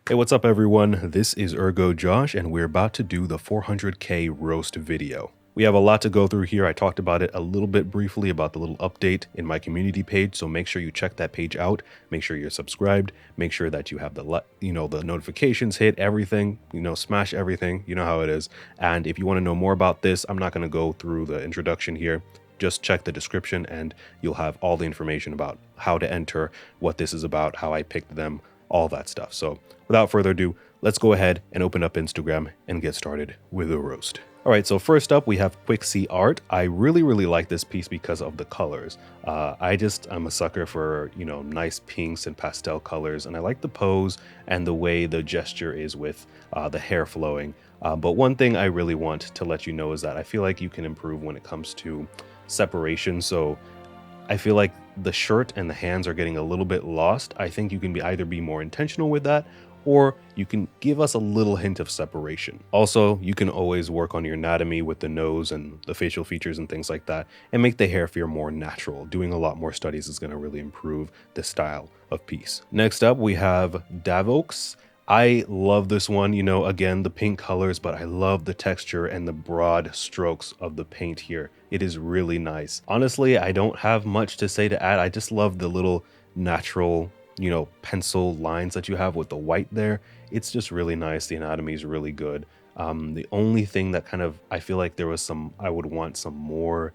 Hey, what's up everyone? This is Ergo Josh and we're about to do the 400k roast video. We have a lot to go through here. I talked about it a little bit briefly about the little update in my community page, so make sure you check that page out. Make sure you're subscribed. Make sure that you have the notifications hit, everything, smash everything. You know how it is. And if you want to know more about this, I'm not going to go through the introduction here. Just check the description and you'll have all the information about how to enter, what this is about, how I picked them, all that stuff. So without further ado, let's go ahead and open up Instagram and get started with the roast. All right, so first up we have Chiari Art. I really like this piece because of the colors. I'm a sucker for, nice pinks and pastel colors, and I like the pose and the way the gesture is with the hair flowing. But one thing I really want to let you know is that I feel like you can improve when it comes to separation. So I feel like the shirt and the hands are getting a little bit lost. I think you can either be more intentional with that, or you can give us a little hint of separation. Also, you can always work on your anatomy with the nose and the facial features and things like that, and make the hair feel more natural. Doing a lot more studies is going to really improve the style of piece. Next up, we have Davox. I love this one, again, the pink colors, but I love the texture and the broad strokes of the paint here. It is really nice. Honestly, I don't have much to say to add. I just love the little natural, pencil lines that you have with the white there. It's just really nice. The anatomy is really good. The only thing that I feel like I would want some more,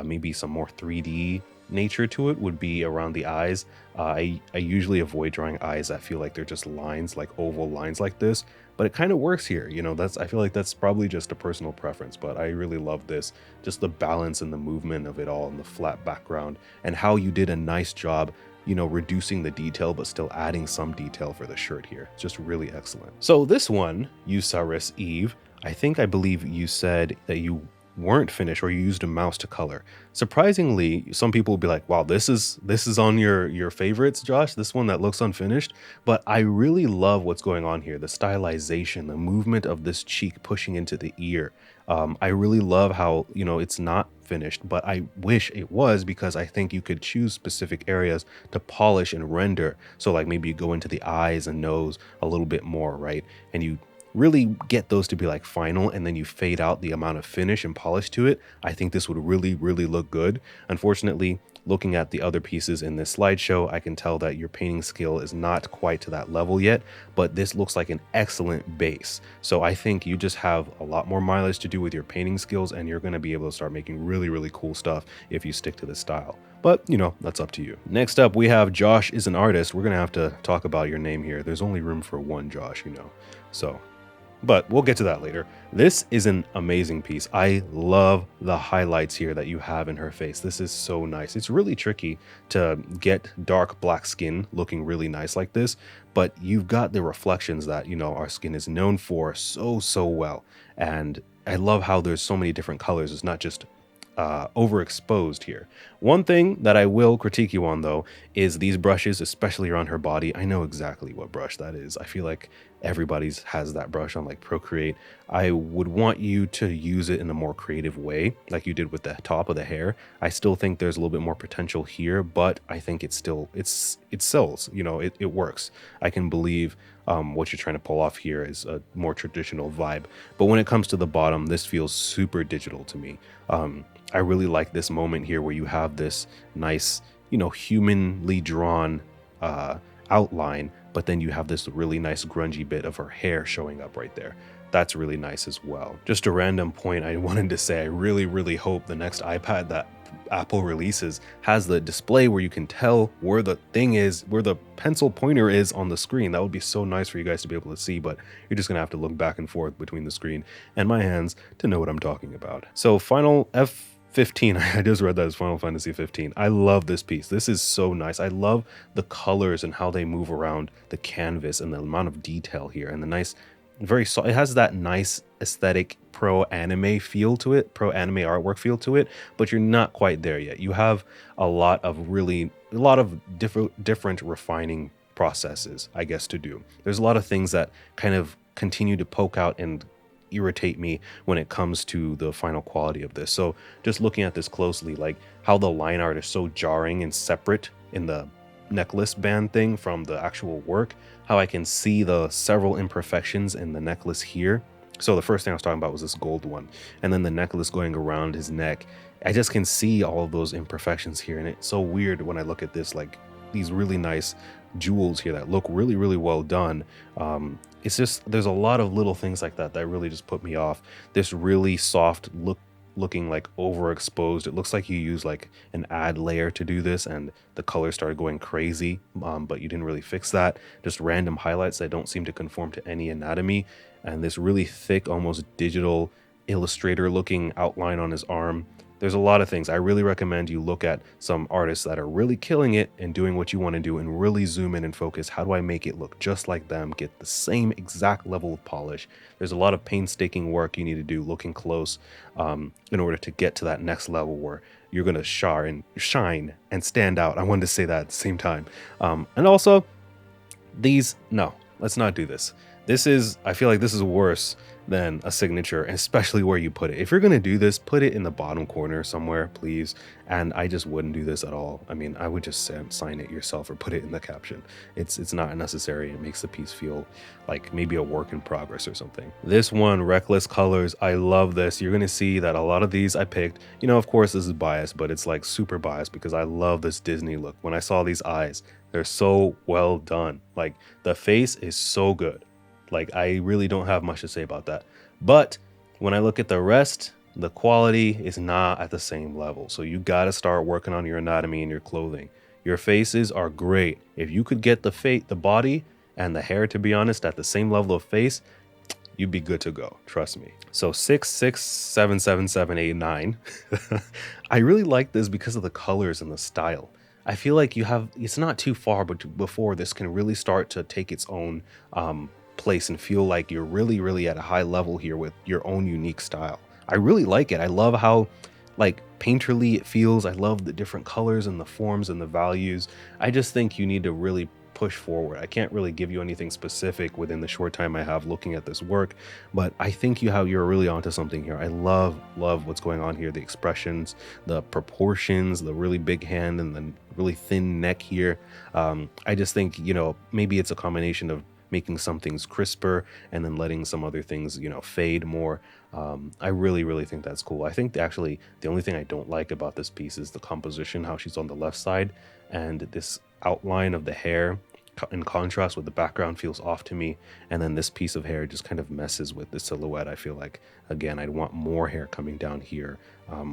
maybe some more 3D nature to it would be around the eyes. I usually avoid drawing eyes that feel like they're just lines, like oval lines like this, but it kind of works here. I feel like that's probably just a personal preference, but I really love this, just the balance and the movement of it all and the flat background, and how you did a nice job reducing the detail but still adding some detail for the shirt here. It's just really excellent. So this one, Usaris Eve, I believe you said that you weren't finished, or you used a mouse to color. Surprisingly, some people will be like, wow, this is on your favorites, Josh, this one that looks unfinished. But I really love what's going on here, the stylization, the movement of this cheek pushing into the ear. I really love how it's not finished, but I wish it was, because I think you could choose specific areas to polish and render. So like maybe you go into the eyes and nose a little bit more, right, and you really get those to be like final, and then you fade out the amount of finish and polish to it. I think this would really look good. Unfortunately, looking at the other pieces in this slideshow, I can tell that your painting skill is not quite to that level yet, but this looks like an excellent base. So I think you just have a lot more mileage to do with your painting skills, and you're going to be able to start making really cool stuff if you stick to this style. But, that's up to you. Next up, we have Josh is an artist. We're going to have to talk about your name here. There's only room for one Josh, so... but we'll get to that later. This is an amazing piece. I love the highlights here that you have in her face. This is so nice. It's really tricky to get dark black skin looking really nice like this, but you've got the reflections that, our skin is known for so well. And I love how there's so many different colors. It's not just overexposed here. One thing that I will critique you on, though, is these brushes, especially around her body. I know exactly what brush that is. I feel like everybody's has that brush on like Procreate. I would want you to use it in a more creative way, like you did with the top of the hair. I still think there's a little bit more potential here, but I think it sells. It works. I can believe what you're trying to pull off here is a more traditional vibe. But when it comes to the bottom, this feels super digital to me. I really like this moment here where you have this nice, humanly drawn outline, but then you have this really nice grungy bit of her hair showing up right there. That's really nice as well. Just a random point I wanted to say, I really hope the next iPad that Apple releases has the display where you can tell where the thing is, where the pencil pointer is on the screen. That would be so nice for you guys to be able to see, but you're just gonna have to look back and forth between the screen and my hands to know what I'm talking about. So Final F15, I just read that as Final Fantasy 15. I love this piece. This is so nice. I love the colors and how they move around the canvas and the amount of detail here, and the nice, it has that nice aesthetic pro anime feel to it, pro anime artwork feel to it, but you're not quite there yet. You have a lot of different refining processes, I guess, to do. There's a lot of things that kind of continue to poke out and irritate me when it comes to the final quality of this. So just looking at this closely, like how the line art is so jarring and separate in the necklace band thing from the actual work, how I can see the several imperfections in the necklace here. So the first thing I was talking about was this gold one, and then the necklace going around his neck. I just can see all of those imperfections here, and it's so weird when I look at this, like these really nice jewels here that look really, really well done. It's just, there's a lot of little things like that that really just put me off. This really soft looking like overexposed. It looks like you use like an ad layer to do this, and the color started going crazy, but you didn't really fix that. Just random highlights that don't seem to conform to any anatomy, and this really thick, almost digital Illustrator looking outline on his arm. There's a lot of things. I really recommend you look at some artists that are really killing it and doing what you want to do, and really zoom in and focus. How do I make it look just like them? Get the same exact level of polish. There's a lot of painstaking work you need to do looking close in order to get to that next level where you're going to shine and stand out. I wanted to say that at the same time. And also, no, let's not do this. I feel like this is worse than a signature, especially where you put it. If you're going to do this, put it in the bottom corner somewhere, please. And I just wouldn't do this at all. I mean, I would just sign it yourself or put it in the caption. It's not necessary. It makes the piece feel like maybe a work in progress or something. This one, Reckless Colors, I love this. You're going to see that a lot of these I picked, of course this is biased, but it's like super biased because I love this Disney look. When I saw these eyes, they're so well done. Like the face is so good. Like, I really don't have much to say about that. But when I look at the rest, the quality is not at the same level. So you got to start working on your anatomy and your clothing. Your faces are great. If you could get the body and the hair, to be honest, at the same level of face, you'd be good to go. Trust me. So 6, 6, 7, 7, 7, 8, 9. I really like this because of the colors and the style. I feel like it's not too far before this can really start to take its own place and feel like you're really, really at a high level here with your own unique style. I really like it. I love how like painterly it feels. I love the different colors and the forms and the values. I just think you need to really push forward. I can't really give you anything specific within the short time I have looking at this work, but I think you're really onto something here. I love what's going on here. The expressions, the proportions, the really big hand and the really thin neck here. I just think, maybe it's a combination of making some things crisper and then letting some other things, fade more. I really, really think that's cool. I think actually the only thing I don't like about this piece is the composition, how she's on the left side, and this outline of the hair in contrast with the background feels off to me. And then this piece of hair just kind of messes with the silhouette. I feel like, again, I'd want more hair coming down here,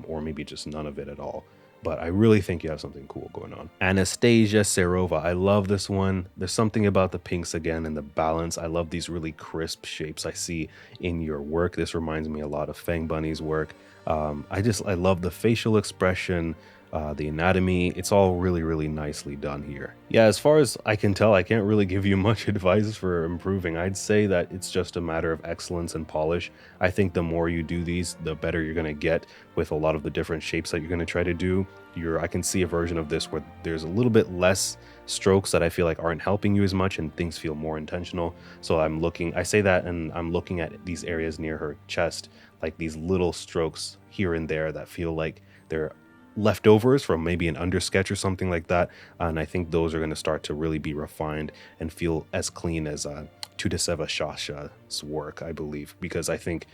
or maybe just none of it at all. But I really think you have something cool going on. Anastasia Serova, I love this one. There's something about the pinks again and the balance. I love these really crisp shapes I see in your work. This reminds me a lot of Fang Bunny's work. I love the facial expression, the anatomy. It's all really, really nicely done here. Yeah, as far as I can tell, I can't really give you much advice for improving. I'd say that it's just a matter of excellence and polish. I think the more you do these, the better you're going to get with a lot of the different shapes that you're going to try to do. I can see a version of this where there's a little bit less strokes that I feel like aren't helping you as much and things feel more intentional. So I say that and I'm looking at these areas near her chest, like these little strokes here and there that feel like they're leftovers from maybe an undersketch or something like that, and I think those are going to start to really be refined and feel as clean as Tudaseva Shasha's work, I believe, because I think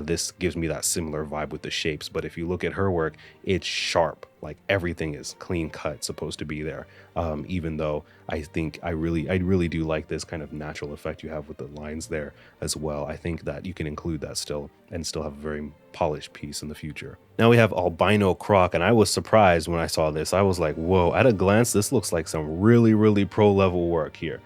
this gives me that similar vibe with the shapes. But if you look at her work, it's sharp, like everything is clean cut, supposed to be there, even though I think I really do like this kind of natural effect you have with the lines there as well. I think that you can include that still and still have a very polished piece in the future. Now we have Albino Croc, and I was surprised when I saw this. I was like, whoa, at a glance, this looks like some really, really pro level work here.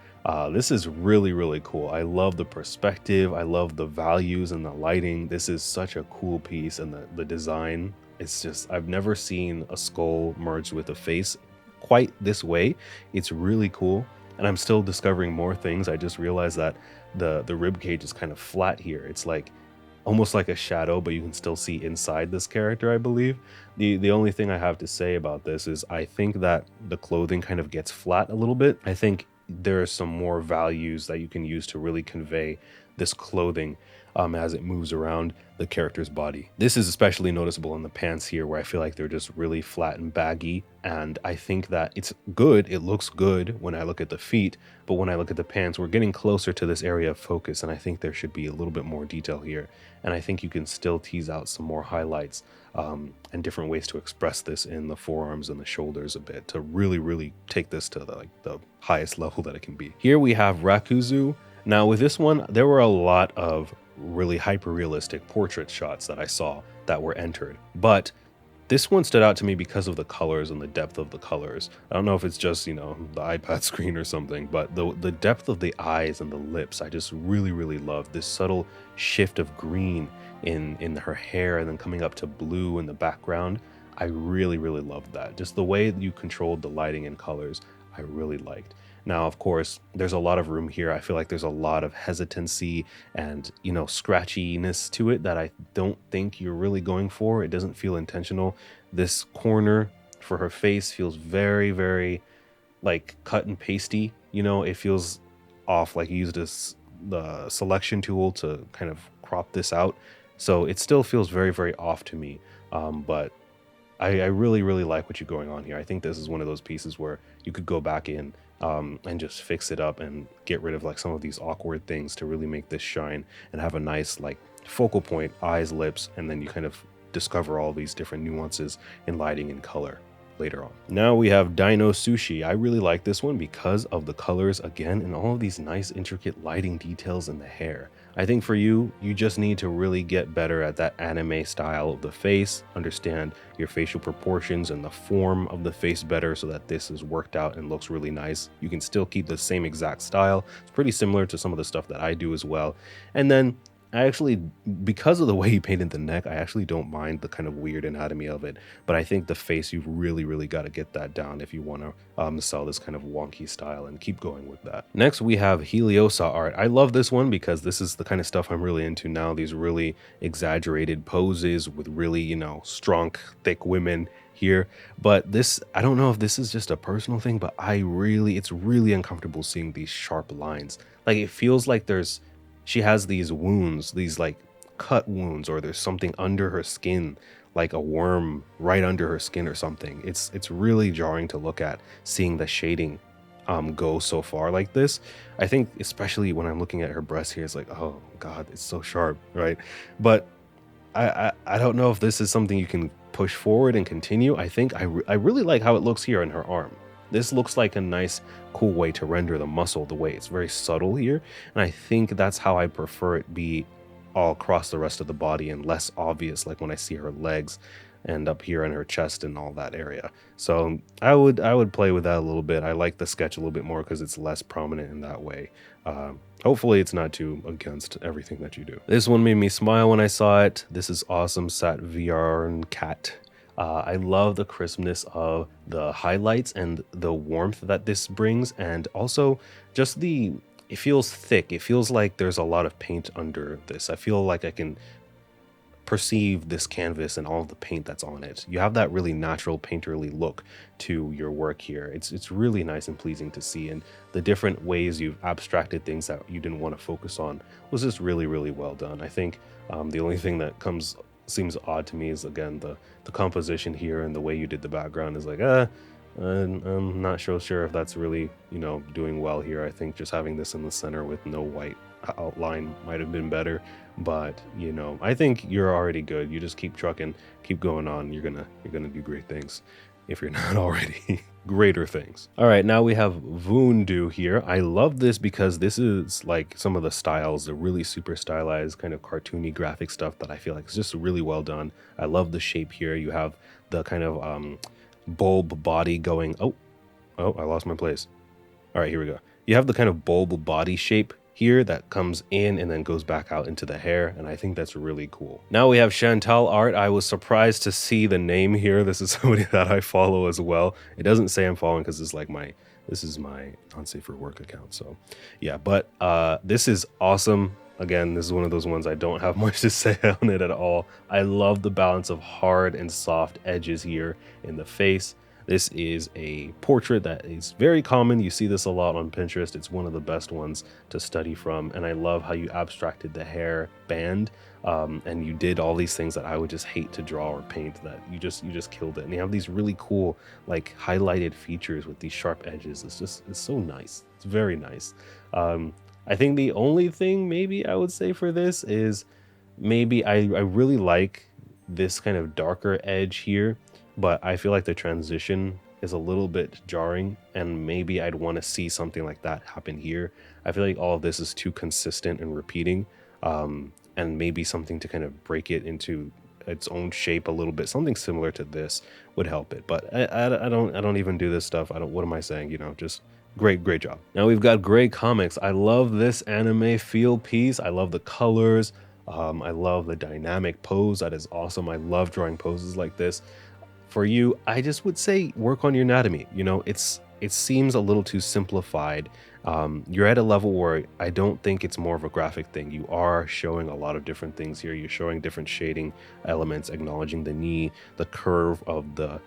This is really, really cool. I love the perspective. I love the values and the lighting. This is such a cool piece, and the design. It's just, I've never seen a skull merged with a face quite this way. It's really cool, and I'm still discovering more things. I just realized that the rib cage is kind of flat here. It's like almost like a shadow, but you can still see inside this character, I believe. The only thing I have to say about this is I think that the clothing kind of gets flat a little bit. I think there are some more values that you can use to really convey this clothing. as it moves around the character's body. This is especially noticeable in the pants here, where I feel like they're just really flat and baggy, and I think that it's good. It looks good when I look at the feet, but when I look at the pants, we're getting closer to this area of focus, and I think there should be a little bit more detail here, and I think you can still tease out some more highlights and different ways to express this in the forearms and the shoulders a bit to really take this to the highest level that it can be. Here we have Rakuzu. Now with this one, there were a lot of really hyper-realistic portrait shots that I saw that were entered, but this one stood out to me because of the colors and the depth of the colors. I don't know if it's just, the iPad screen or something, but the depth of the eyes and the lips, I just really love this subtle shift of green in her hair and then coming up to blue in the background. I really loved that. Just the way that you controlled the lighting and colors, I really liked. Now, of course, there's a lot of room here. I feel like there's a lot of hesitancy and, scratchiness to it that I don't think you're really going for. It doesn't feel intentional. This corner for her face feels very like cut and pasty. It feels off, like you used the selection tool to kind of crop this out. So it still feels very off to me. But I really like what you're going on here. I think this is one of those pieces where you could go back in and just fix it up and get rid of like some of these awkward things to really make this shine and have a nice like focal point, eyes, lips, and then you kind of discover all these different nuances in lighting and color later on. Now we have Dino Sushi. I really like this one because of the colors again and all of these nice intricate lighting details in the hair. I think for you just need to really get better at that anime style of the face, understand your facial proportions and the form of the face better so that this is worked out and looks really nice. You can still keep the same exact style. It's pretty similar to some of the stuff that I do as well. And then I actually, because of the way he painted the neck, I actually don't mind the kind of weird anatomy of it. But I think the face, you've really got to get that down if you want to sell this kind of wonky style and keep going with that. Next, we have Heliosa Art. I love this one because this is the kind of stuff I'm really into now. These really exaggerated poses with really, strong, thick women here. But this, I don't know if this is just a personal thing, but it's really uncomfortable seeing these sharp lines. Like it feels like she has these wounds, these like cut wounds, or there's something under her skin, like a worm right under her skin or something. It's really jarring to look at, seeing the shading go so far like this. I think especially when I'm looking at her breast here, it's like, oh God, it's so sharp, right? But I don't know if this is something you can push forward and continue. I think I really like how it looks here in her arm. This looks like a nice, cool way to render the muscle, the way it's very subtle here. And I think that's how I prefer it be all across the rest of the body and less obvious, like when I see her legs and up here in her chest and all that area. So I would play with that a little bit. I like the sketch a little bit more because it's less prominent in that way. Hopefully it's not too against everything that you do. This one made me smile when I saw it. This is awesome. Sat VR and Cat. I love the crispness of the highlights and the warmth that this brings, and also just it feels thick. It feels like there's a lot of paint under this. I feel like I can perceive this canvas and all the paint that's on it. You have that really natural painterly look to your work here. It's really nice and pleasing to see, and the different ways you've abstracted things that you didn't want to focus on was just really well done. I think the only thing that seems odd to me is, again, the composition here and the way you did the background is like, I'm not sure if that's really, doing well here. I think just having this in the center with no white outline might have been better, but I think you're already good. You just keep trucking, keep going on. You're gonna do great things if you're not already greater things. All right, now we have Vundu here. I love this because this is like some of the styles, the really super stylized kind of cartoony graphic stuff that I feel like is just really well done. I love the shape here. You have the kind of bulb body going, oh, I lost my place. All right, here we go. You have the kind of bulb body shape here that comes in and then goes back out into the hair, and I think that's really cool. Now we have Chantal Art. I was surprised to see the name here. This is somebody that I follow as well. It doesn't say I'm following because this is my unsafe for work account. So yeah, but this is awesome. Again, this is one of those ones I don't have much to say on it at all. I love the balance of hard and soft edges here in the face. This is a portrait that is very common. You see this a lot on Pinterest. It's one of the best ones to study from. And I love how you abstracted the hair band, and you did all these things that I would just hate to draw or paint, that you just killed it. And you have these really cool like highlighted features with these sharp edges. It's so nice. It's very nice. I think the only thing maybe I would say for this is maybe I really like this kind of darker edge here, but I feel like the transition is a little bit jarring, and maybe I'd want to see something like that happen here. I feel like all of this is too consistent and repeating, and maybe something to kind of break it into its own shape a little bit. Something similar to this would help it, but I don't even do this stuff. What am I saying? Just great job. Now we've got Gray Comics. I love this anime feel piece. I love the colors. I love the dynamic pose. That is awesome. I love drawing poses like this. For you, I just would say work on your anatomy. It seems a little too simplified. You're at a level where I don't think it's more of a graphic thing. You are showing a lot of different things here. You're showing different shading elements, acknowledging the knee, the curve of the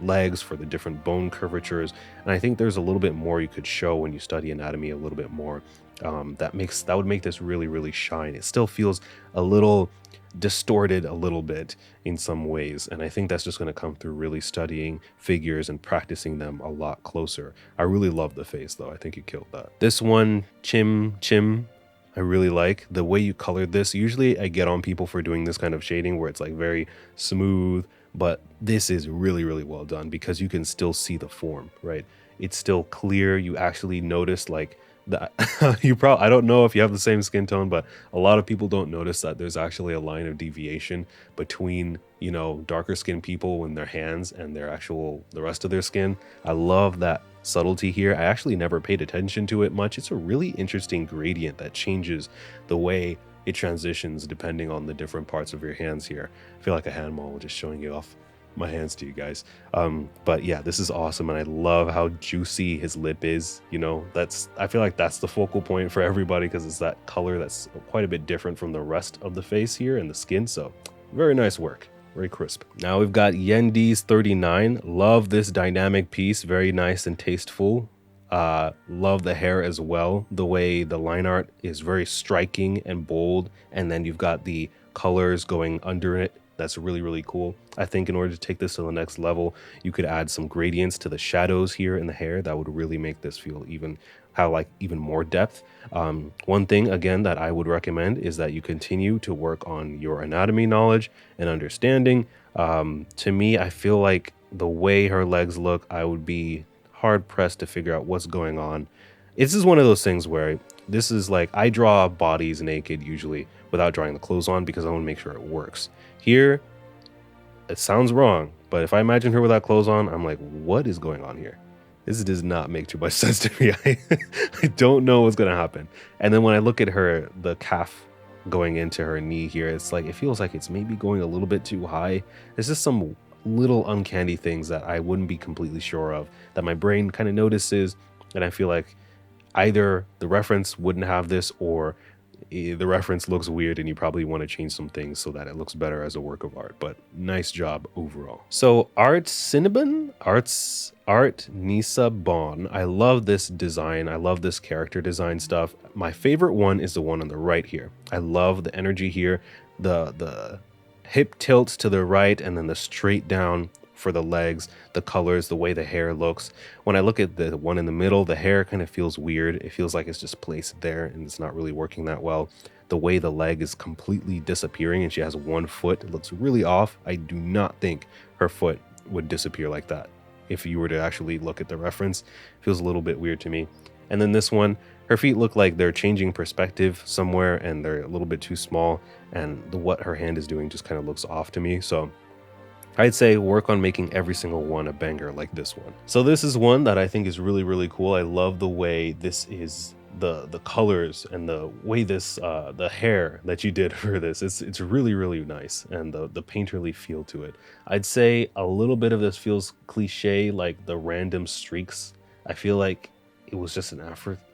legs for the different bone curvatures. And I think there's a little bit more you could show when you study anatomy a little bit more. That would make this really shine. It still feels a little distorted a little bit in some ways, and I think that's just going to come through really studying figures and practicing them a lot closer. I really love the face though. I think you killed that. This one, Chim, I really like the way you colored this. Usually I get on people for doing this kind of shading where it's like very smooth, but this is really well done because you can still see the form, right? It's still clear. You actually notice like that I don't know if you have the same skin tone, but a lot of people don't notice that there's actually a line of deviation between darker skinned people in their hands and the rest of their skin. I love that subtlety here. I actually never paid attention to it much. It's a really interesting gradient that changes the way it transitions depending on the different parts of your hands here. I feel like a hand model just showing you off my hands to you guys. But yeah, this is awesome, and I love how juicy his lip is. I feel like that's the focal point for everybody because it's that color that's quite a bit different from the rest of the face here and the skin. So very nice work, very crisp. Now we've got Yendi's 39. Love this dynamic piece, very nice and tasteful. Love the hair as well. The way the line art is very striking and bold, and then you've got the colors going under it. That's really cool. I think in order to take this to the next level, you could add some gradients to the shadows here in the hair. That would really make this feel even more depth. One thing again that I would recommend is that you continue to work on your anatomy knowledge and understanding. To me, I feel like the way her legs look, I would be hard pressed to figure out what's going on. This is one of those things where this is like, I draw bodies naked usually without drawing the clothes on because I want to make sure it works. Here, it sounds wrong, but if I imagine her without clothes on, I'm like, what is going on here? This does not make too much sense to me. I don't know what's going to happen. And then when I look at her, the calf going into her knee here, it's like, it feels like it's maybe going a little bit too high. There's just some little uncanny things that I wouldn't be completely sure of that my brain kind of notices. And I feel like either the reference wouldn't have this or the reference looks weird and you probably want to change some things so that it looks better as a work of art. But nice job overall. So Art Nisa Bon. I love this design. I love this character design stuff. My favorite one is the one on the right here. I love the energy here. The hip tilts to the right and then the straight down for the legs, the colors, the way the hair looks. When I look at the one in the middle, the hair kind of feels weird. It feels like it's just placed there and it's not really working that well. The way the leg is completely disappearing and she has one foot, it looks really off. I do not think her foot would disappear like that. If you were to actually look at the reference, it feels a little bit weird to me. And then this one, her feet look like they're changing perspective somewhere and they're a little bit too small, and what her hand is doing just kind of looks off to me. So I'd say work on making every single one a banger like this one. So this is one that I think is really cool. I love the way this is, the colors and the way this the hair that you did for this. It's really nice, and the painterly feel to it. I'd say a little bit of this feels cliche, like the random streaks. I feel like it was just an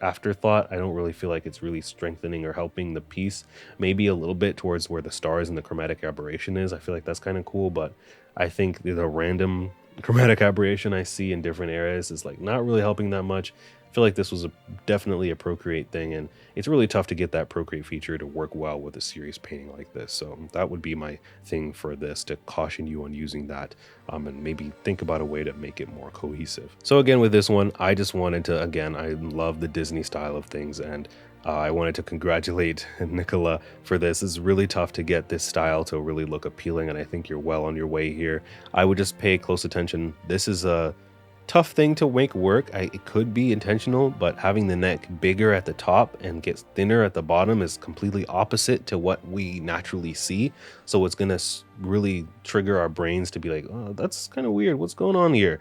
afterthought. I don't really feel like it's really strengthening or helping the piece. Maybe a little bit towards where the stars and the chromatic aberration is. I feel like that's kind of cool, but I think the random chromatic aberration I see in different areas is like not really helping that much. I feel like this was definitely a Procreate thing, and it's really tough to get that Procreate feature to work well with a serious painting like this. So that would be my thing for this, to caution you on using that, and maybe think about a way to make it more cohesive. So again, with this one, I just wanted to, again, I love the Disney style of things, and I wanted to congratulate Nicola for this. It's really tough to get this style to really look appealing, and I think you're well on your way here. I would just pay close attention. This is a tough thing to make work. It could be intentional, but having the neck bigger at the top and gets thinner at the bottom is completely opposite to what we naturally see. So it's going to really trigger our brains to be like, oh, that's kind of weird. What's going on here?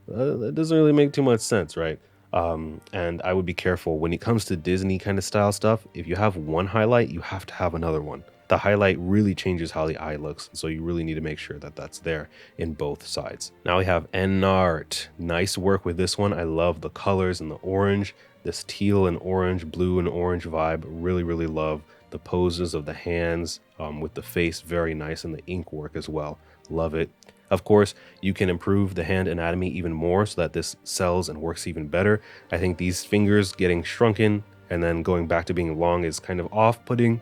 That doesn't really make too much sense, right? And I would be careful when it comes to Disney kind of style stuff. If you have one highlight, you have to have another one. The highlight really changes how the eye looks, so you really need to make sure that that's there in both sides. Now we have Art. Nice work with this one. I love the colors and the orange, this teal and orange, blue and orange vibe. Really, really love the poses of the hands with the face. Very nice, and the ink work as well. Love it. Of course, you can improve the hand anatomy even more so that this sells and works even better. I think these fingers getting shrunken and then going back to being long is kind of off-putting.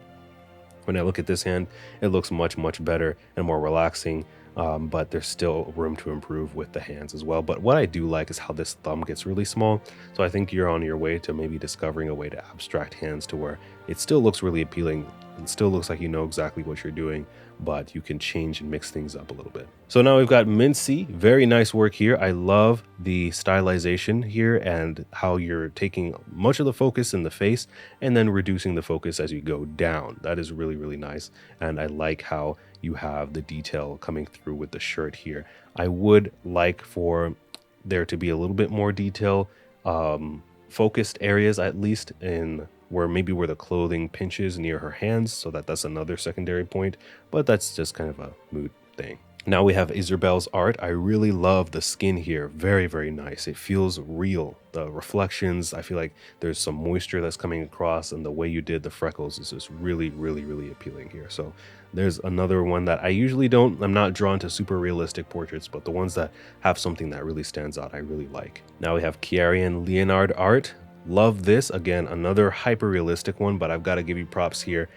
When I look at this hand, it looks much, much better and more relaxing, but there's still room to improve with the hands as well. But what I do like is how this thumb gets really small. So I think you're on your way to maybe discovering a way to abstract hands to where it still looks really appealing. It still looks like you know exactly what you're doing, but you can change and mix things up a little bit. So now we've got Mincy. Very nice work here. I love the stylization here and how you're taking much of the focus in the face and then reducing the focus as you go down. That is really, really nice. And I like how you have the detail coming through with the shirt here. I would like for there to be a little bit more detail, focused areas, at least in where the clothing pinches near her hands, so that's another secondary point, but that's just kind of a mood thing. Now we have Isabel's art. I really love the skin here. Very, very nice. It feels real. The reflections, I feel like there's some moisture that's coming across, and the way you did the freckles is just really, really, really appealing here. So there's another one that I'm not drawn to super realistic portraits, but the ones that have something that really stands out, I really like. Now we have Chiari and Leonard Art. Love this. Again, another hyper realistic one, but I've got to give you props here.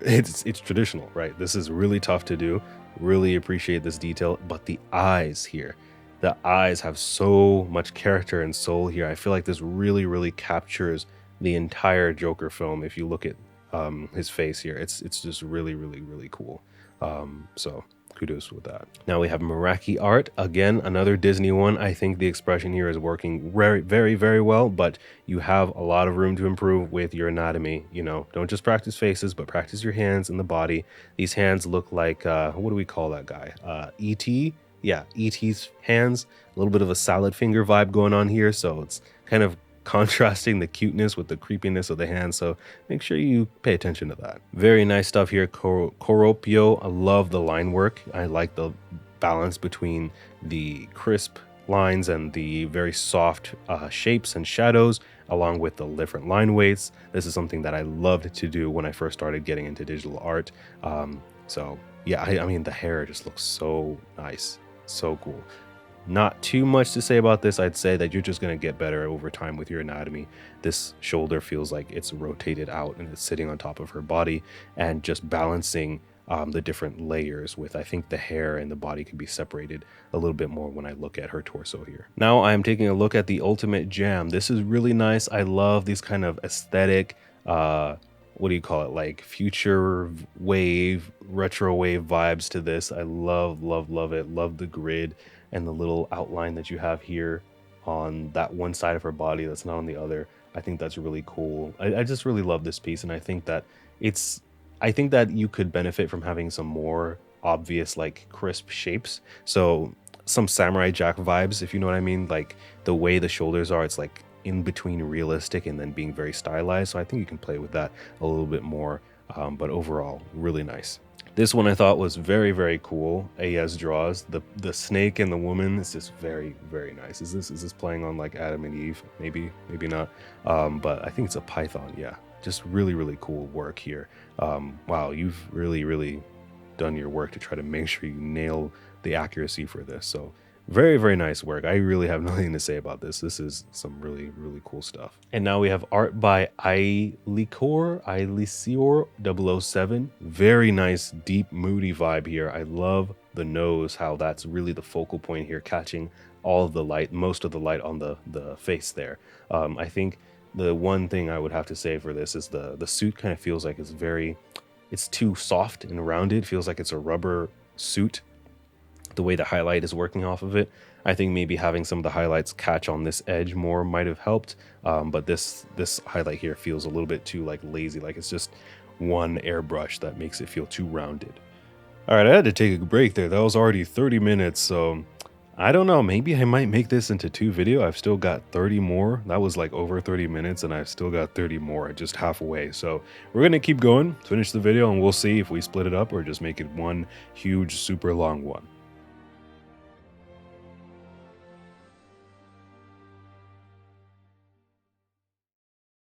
It's traditional, right? This is really tough to do. Really appreciate this detail, but the eyes here, the eyes have so much character and soul here. I feel like this really, really captures the entire Joker film. If you look at his face here, it's just really, really, really cool. So kudos with that. Now we have Meraki Art. Again, another Disney one. I think the expression here is working very, very, very well, but you have a lot of room to improve with your anatomy. You know, don't just practice faces, but practice your hands and the body. These hands look like, what do we call that guy? E.T.? Yeah, E.T.'s hands. A little bit of a salad finger vibe going on here, so it's kind of contrasting the cuteness with the creepiness of the hands, so make sure you pay attention to that. Very nice stuff here. Coropio. I love the line work. I like the balance between the crisp lines and the very soft shapes and shadows, along with the different line weights. This is something that I loved to do when I first started getting into digital art. So yeah, I mean, the hair just looks so nice, so cool. Not too much to say about this. I'd say that you're just going to get better over time with your anatomy. This shoulder feels like it's rotated out and it's sitting on top of her body, and just balancing the different layers with, I think the hair and the body can be separated a little bit more when I look at her torso here. Now I'm taking a look at the Ultimate Jam. This is really nice. I love these kind of aesthetic, what do you call it, like future wave, retro wave vibes to this. I love, love, love it. Love the grid and the little outline that you have here on that one side of her body that's not on the other. I think that's really cool. I just really love this piece, and I think that you could benefit from having some more obvious, like, crisp shapes. So some Samurai Jack vibes, if you know what I mean. Like the way the shoulders are, it's like in between realistic and then being very stylized. So I think you can play with that a little bit more. But overall, really nice. This one I thought was very, very cool. AS draws the snake and the woman is just very, very nice. Is this playing on like Adam and Eve? Maybe not. But I think it's a python. Yeah, just really, really cool work here. Wow, you've really, really done your work to try to make sure you nail the accuracy for this. So very, very nice work. I really have nothing to say about this. This is some really, really cool stuff. And now we have art by Ilicior 007. Very nice, deep, moody vibe here. I love the nose, how that's really the focal point here, catching all of the light, most of the light on the face there. I think the one thing I would have to say for this is the suit kind of feels like it's too soft and rounded. It feels like it's a rubber suit, the way the highlight is working off of it. I think maybe having some of the highlights catch on this edge more might have helped, but this highlight here feels a little bit too like lazy, like it's just one airbrush that makes it feel too rounded. All right, I had to take a break there. That was already 30 minutes, so I don't know, maybe I might make this into 2 videos. I've still got 30 more. That was like over 30 minutes, and I've still got 30 more, just halfway. So we're gonna keep going, finish the video, and we'll see if we split it up or just make it one huge, super long one.